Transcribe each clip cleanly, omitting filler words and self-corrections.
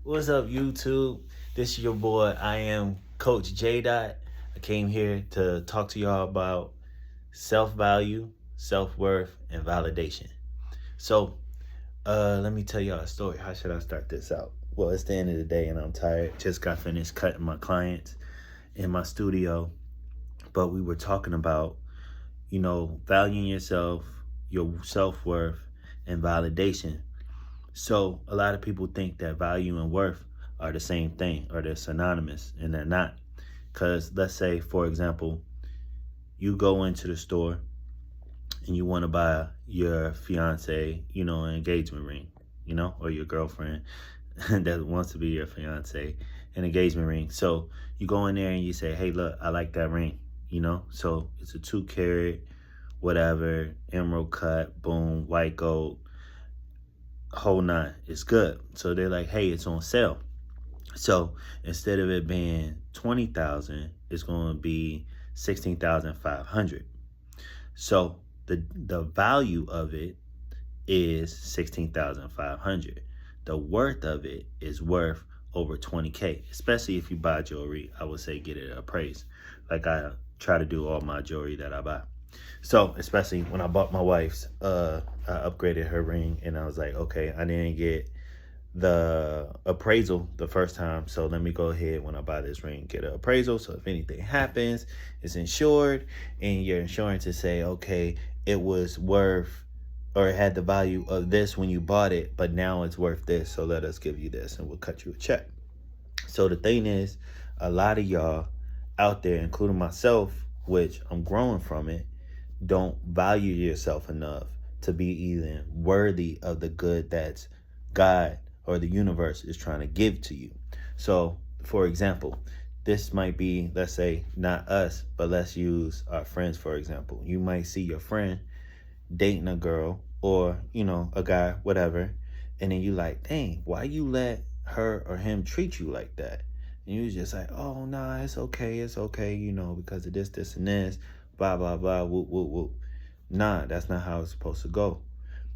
What's up, YouTube? This is your boy. I am Coach J. Dot. I came here to talk to y'all about self value, self worth, and validation. So, let me tell y'all a story. How should I start this out? Well, it's the end of the day, and I'm tired. Just got finished cutting my clients in my studio, but we were talking about, valuing yourself, your self worth, and validation. So a lot of people think that value and worth are the same thing or they're synonymous, and they're not. Because let's say, for example, you go into the store and you want to buy your fiance, an engagement ring, or your girlfriend that wants to be your fiance, an engagement ring. So you go in there and you say, hey, look, I like that ring, So it's a 2 carat, whatever, emerald cut, boom, white gold, whole nine. It's good. So they're like, hey, it's on sale. So instead of it being 20,000, it's going to be 16,500. So the value of it is 16,500. The worth of it is worth over 20K, especially if you buy jewelry. I would say get it appraised, like I try to do all my jewelry that I buy. So especially when I bought my wife's, I upgraded her ring, and I was like, okay, I didn't get the appraisal the first time, so let me go ahead when I buy this ring, get an appraisal. So if anything happens, it's insured, and your insurance is say, okay, it was worth, or it had the value of this when you bought it, but now it's worth this, so let us give you this and we'll cut you a check. So the thing is, a lot of y'all out there, including myself, which I'm growing from it, don't value yourself enough to be even worthy of the good that's God or the universe is trying to give to you. So, for example, this might be, let's say, not us, but let's use our friends, for example. You might see your friend dating a girl or, a guy, whatever, and then you like, dang, why you let her or him treat you like that? And you just like, oh, nah, it's okay, because of this, and this, blah, blah, blah, whoop, whoop, whoop. Nah, that's not how it's supposed to go.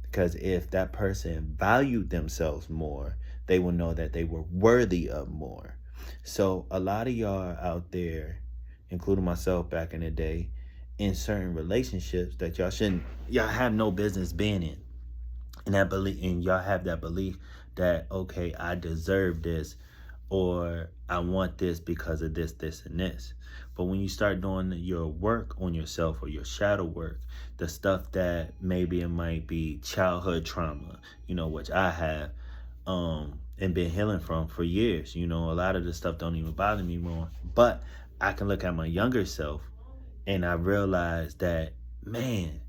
Because if that person valued themselves more, they will know that they were worthy of more. So a lot of y'all out there, including myself back in the day, in certain relationships that y'all have no business being in. And y'all have that belief that, okay, I deserve this, or I want this because of this, and this. But when you start doing your work on yourself, or your shadow work, the stuff that maybe it might be childhood trauma, which I have, and been healing from for years. A lot of the stuff don't even bother me more. But I can look at my younger self and I realize that, man,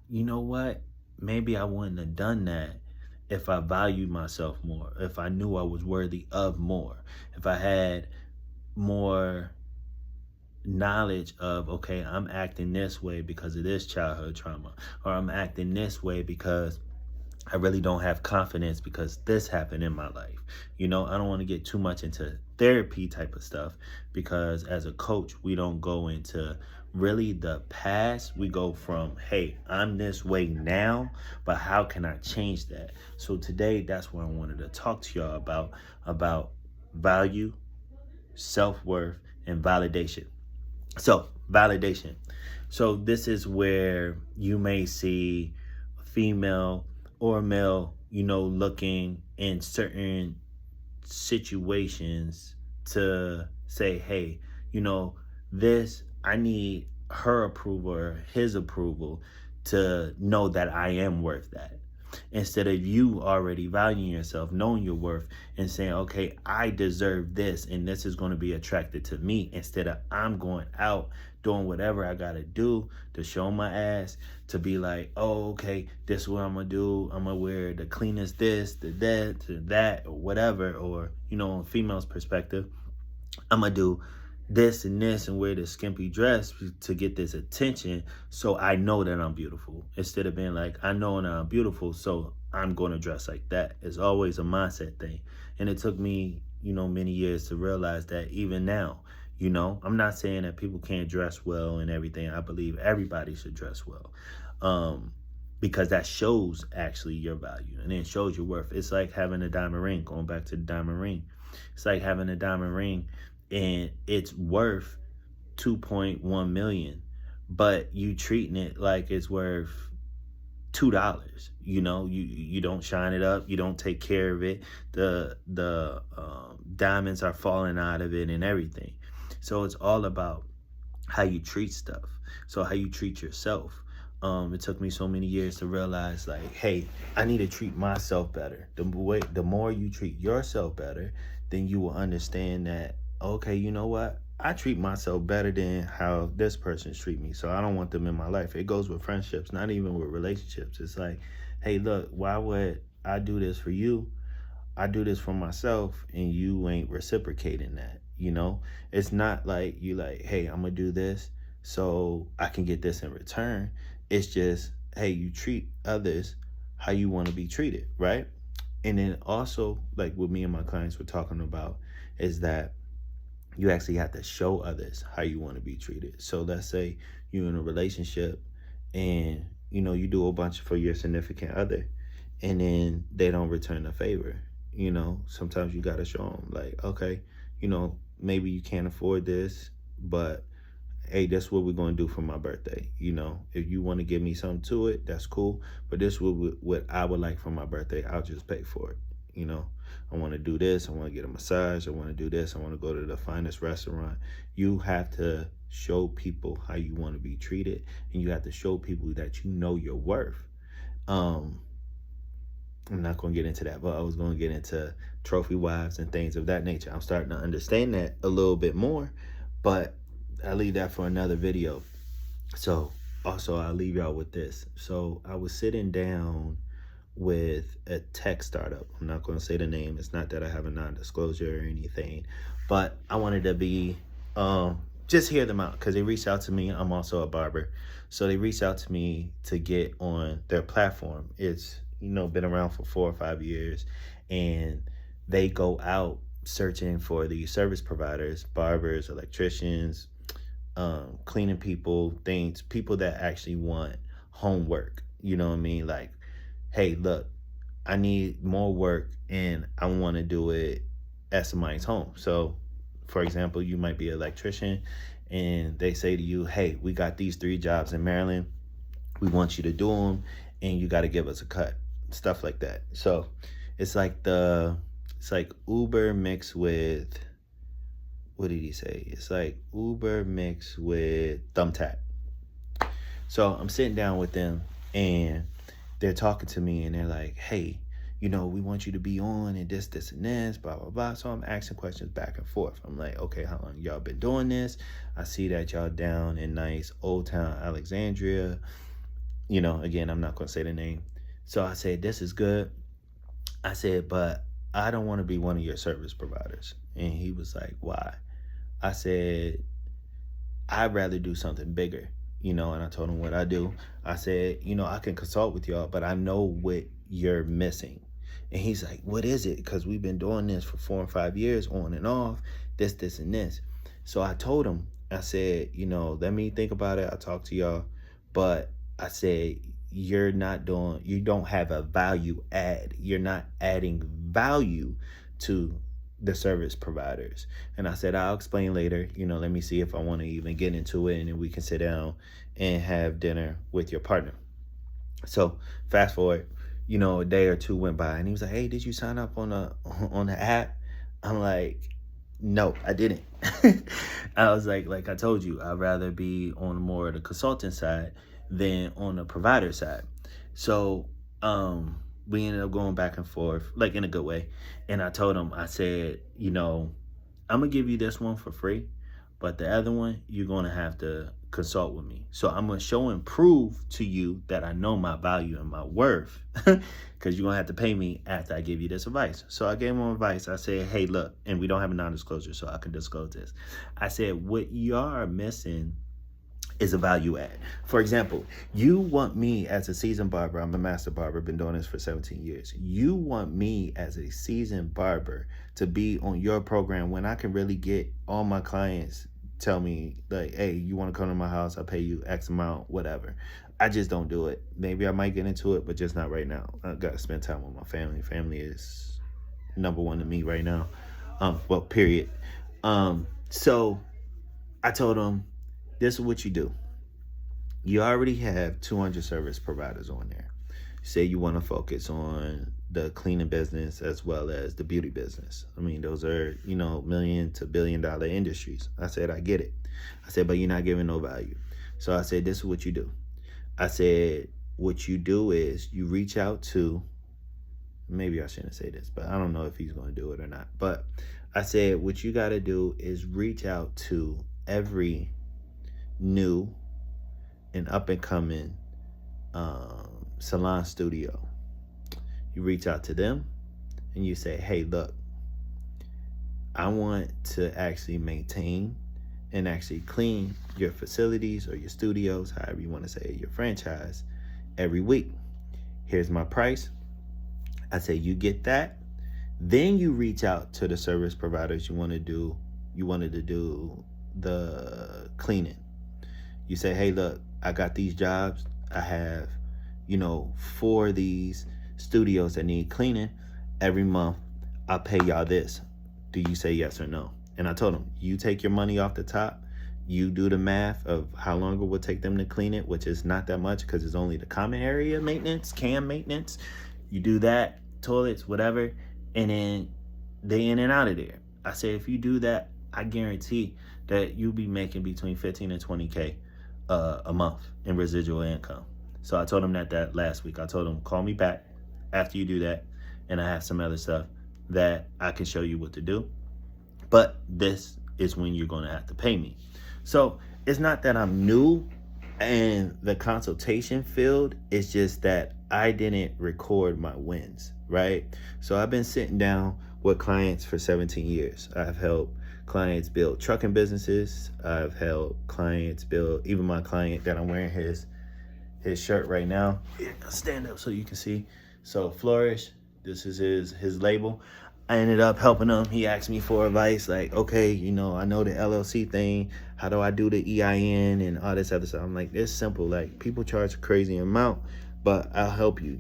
you know what? Maybe I wouldn't have done that if I valued myself more, if I knew I was worthy of more, if I had more knowledge of, okay, I'm acting this way because of this childhood trauma, or I'm acting this way because I really don't have confidence because this happened in my life. I don't want to get too much into therapy type of stuff, because as a coach, we don't go into really the past. We go from, hey, I'm this way now, but how can I change that? So today, that's what I wanted to talk to y'all about value, self-worth, and validation. So validation. So this is where you may see a female or male, looking in certain situations to say, hey, this, I need her approval or his approval to know that I am worth that. Instead of you already valuing yourself, knowing your worth, and saying, okay, I deserve this, and this is going to be attracted to me, instead of I'm going out doing whatever I got to do to show my ass, to be like, oh, okay, this is what I'm going to do. I'm going to wear the cleanest this, the that, to that, or whatever. Or, in female's perspective, I'm going to do this and this and wear this skimpy dress to get this attention, so I know that I'm beautiful. Instead of being like, I know that I'm beautiful, so I'm going to dress like that. It's always a mindset thing. And it took me, many years to realize that even now. I'm not saying that people can't dress well and everything. I believe everybody should dress well. because that shows actually your value, and it shows your worth. It's like having a diamond ring, going back to the diamond ring. It's like having a diamond ring and it's worth 2.1 million, but you treating it like it's worth $2. You don't shine it up, you don't take care of it. The diamonds are falling out of it and everything. So it's all about how you treat stuff. So how you treat yourself. It took me so many years to realize, like, hey, I need to treat myself better. The more you treat yourself better, then you will understand that, okay, you know what? I treat myself better than how this person's treat me. So I don't want them in my life. It goes with friendships, not even with relationships. It's like, hey, look, why would I do this for you? I do this for myself and you ain't reciprocating that, It's not like you like, hey, I'm gonna do this so I can get this in return. It's just, hey, you treat others how you want to be treated, right? And then also, like what me and my clients were talking about, is that you actually have to show others how you want to be treated. So let's say you're in a relationship and you do a bunch for your significant other and then they don't return the favor. Sometimes you got to show them, like, okay, maybe you can't afford this, but hey, that's what we're going to do for my birthday. If you want to give me something to it, that's cool. But this is what I would like for my birthday. I'll just pay for it. I want to do this. I want to get a massage. I want to do this. I want to go to the finest restaurant. You have to show people how you want to be treated, and you have to show people that you know your worth. I'm not going to get into that, but I was going to get into trophy wives and things of that nature. I'm starting to understand that a little bit more, but I'll leave that for another video. So also I'll leave y'all with this. So I was sitting down with a tech startup. I'm not going to say the name. It's not that I have a non-disclosure or anything, but I wanted to be just hear them out because they reached out to me. I'm also a barber, so they reached out to me to get on their platform. It's been around for 4 or 5 years, and they go out searching for the service providers, barbers, electricians, cleaning people, people that actually want homework. You know what I mean? Like, hey, look, I need more work and I want to do it at somebody's home. So, for example, you might be an electrician and they say to you, hey, we got these 3 jobs in Maryland. We want you to do them and you got to give us a cut, stuff like that. So it's like Uber mixed with, what did he say? It's like Uber mixed with Thumbtack. So I'm sitting down with them and they're talking to me and they're like, hey, we want you to be on and this, and this, blah, blah, blah. So I'm asking questions back and forth. I'm like, okay, how long y'all been doing this? I see that y'all down in nice Old Town Alexandria. Again, I'm not going to say the name. So I said, this is good. I said, but I don't want to be one of your service providers. And he was like, why? I said, I'd rather do something bigger. And I told him what I do. I said, I can consult with y'all, but I know what you're missing. And he's like, what is it? Because we've been doing this for 4 and 5 years on and off, this, and this. So I told him, I said, let me think about it. I'll talk to y'all. But I said, you don't have a value add. You're not adding value to the service providers. And I said, I'll explain later, let me see if I want to even get into it and then we can sit down and have dinner with your partner. So fast forward, a day or 2 went by and he was like, hey, did you sign up on the app? I'm like, no, I didn't. I was like I told you, I'd rather be on more of the consultant side than on the provider side. So, we ended up going back and forth, like in a good way. And I told him, I said, I'm going to give you this one for free, but the other one, you're going to have to consult with me. So I'm going to show and prove to you that I know my value and my worth because you're going to have to pay me after I give you this advice. So I gave him advice. I said, hey, look, and we don't have a non-disclosure, so I can disclose this. I said, what you are missing is a value add. For example, you want me as a seasoned barber, I'm a master barber, been doing this for 17 years. You want me as a seasoned barber to be on your program when I can really get all my clients tell me like, hey, you want to come to my house? I'll pay you X amount, whatever. I just don't do it. Maybe I might get into it, but just not right now. I got to spend time with my family. Family is number one to me right now. Well, period. So I told him, this is what you do. You already have 200 service providers on there. Say you want to focus on the cleaning business as well as the beauty business. I mean, those are, $1 to $1 billion industries. I said, I get it. I said, but you're not giving no value. So I said, this is what you do. I said, what you do is you reach out to, maybe I shouldn't say this, but I don't know if he's going to do it or not. But I said, what you got to do is reach out to every new and up and coming salon studio. You reach out to them and you say, hey, look, I want to actually maintain and actually clean your facilities or your studios, however you want to say it, your franchise, every week. Here's my price. I say you get that. Then you reach out to the service providers you wanted to do the cleaning. You say, hey, look, I got these jobs. I have, 4 of these studios that need cleaning. Every month, I'll pay y'all this. Do you say yes or no? And I told them, you take your money off the top. You do the math of how long it would take them to clean it, which is not that much because it's only the common area maintenance, CAM maintenance. You do that, toilets, whatever, and then they in and out of there. I say, if you do that, I guarantee that you'll be making between 15 and 20K a month in residual income. So I told him that last week. I told him, call me back after you do that, and I have some other stuff that I can show you what to do. But this is when you're going to have to pay me. So it's not that I'm new in the consultation field. It's just that I didn't record my wins, right? So I've been sitting down with clients for 17 years. I've helped clients build trucking businesses. I've helped clients build, even my client that I'm wearing his shirt right now. Stand up so you can see. So Flourish, this is his label. I ended up helping him. He asked me for advice, like, okay, I know the LLC thing. How do I do the EIN and all this other stuff? I'm like, it's simple. Like, people charge a crazy amount, but I'll help you,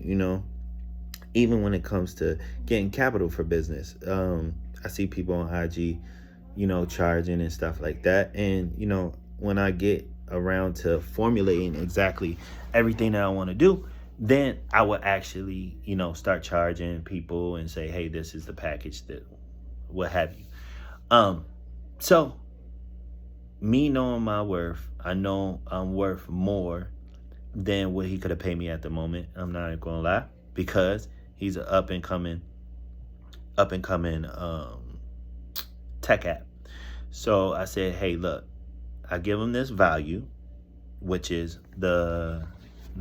Even when it comes to getting capital for business. I see people on IG, charging and stuff like that. And, when I get around to formulating exactly everything that I want to do, then I would actually, start charging people and say, hey, this is the package, that what have you. So me knowing my worth, I know I'm worth more than what he could have paid me at the moment. I'm not even gonna lie, because he's an up and coming tech app. So I said, hey, look, I give him this value, which is the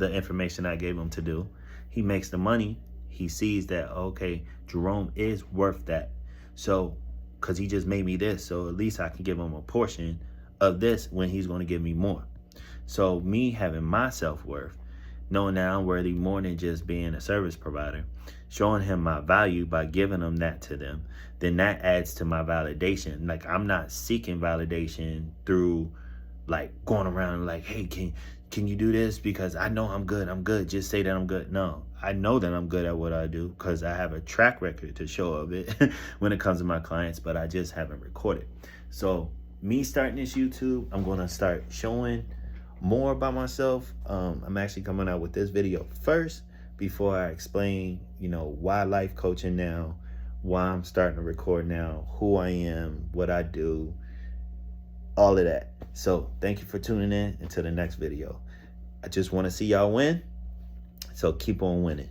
information I gave him to do. He makes the money. He sees that, okay, Jerome is worth that. So, because he just made me this, so at least I can give him a portion of this when he's going to give me more. So me having my self-worth, knowing that I'm worthy more than just being a service provider, showing him my value by giving him that to them, then that adds to my validation. Like, I'm not seeking validation through like going around like, hey, can you do this? Because I know I'm good. Just say that I'm good. No, I know that I'm good at what I do because I have a track record to show of it when it comes to my clients, but I just haven't recorded. So me starting this YouTube, I'm going to start showing more about myself. I'm actually coming out with this video first before I explain, why life coaching now, why I'm starting to record now, who I am, what I do, all of that. So thank you for tuning in until the next video. I just want to see y'all win. So keep on winning.